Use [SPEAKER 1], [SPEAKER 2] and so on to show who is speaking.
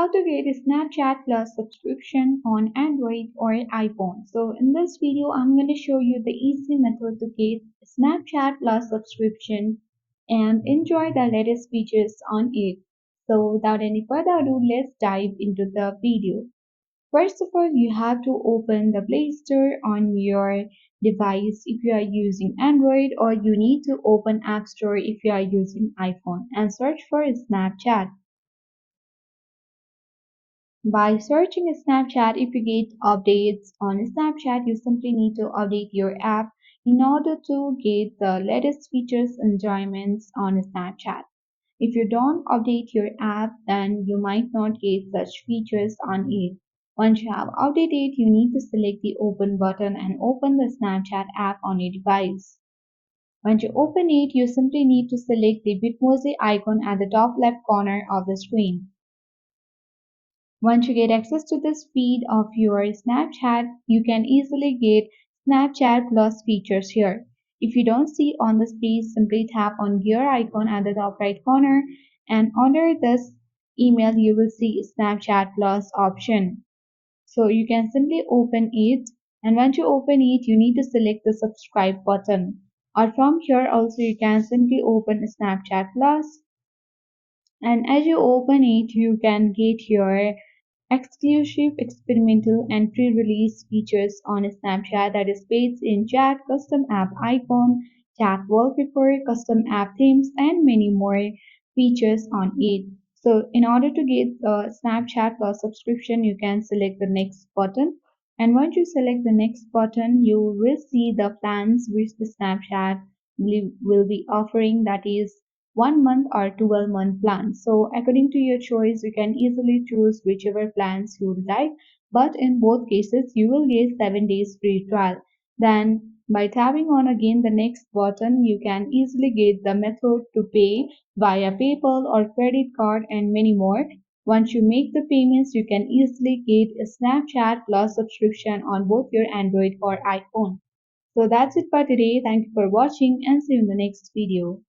[SPEAKER 1] How to get a Snapchat Plus subscription on Android or iPhone. So in this video, I'm going to show you the easy method to get a Snapchat Plus subscription and enjoy the latest features on it. So without any further ado, let's dive into the video. First of all, you have to open the Play Store on your device if you are using Android, or you need to open App Store if you are using iPhone and search for Snapchat. By searching Snapchat, if you get updates on Snapchat, you simply need to update your app in order to get the latest features and enjoyments on Snapchat. If you don't update your app, then you might not get such features on it. Once you have updated, you need to select the open button and open the Snapchat app on your device. Once you open it, you simply need to select the Bitmoji icon at the top left corner of the screen. Once you get access to this feed of your Snapchat, you can easily get Snapchat Plus features here. If you don't see on this page, simply tap on gear icon at the top right corner, and under this email you will see Snapchat Plus option. So you can simply open it, and once you open it, you need to select the subscribe button. Or from here also you can simply open Snapchat Plus, and as you open it, you can get your exclusive experimental and pre-release features on Snapchat, that is page in chat, custom app icon, chat wallpaper, custom app themes, and many more features on it. So in order to get the Snapchat Plus subscription, you can select the next button. And once you select the next button, you will see the plans which the Snapchat will be offering, that is 1 month or 12-month plans. So according to your choice, you can easily choose whichever plans you would like. But in both cases, you will get 7 days free trial. Then by tapping on again the next button, you can easily get the method to pay via PayPal or credit card and many more. Once you make the payments, you can easily get a Snapchat Plus subscription on both your Android or iPhone. So that's it for today. Thank you for watching and see you in the next video.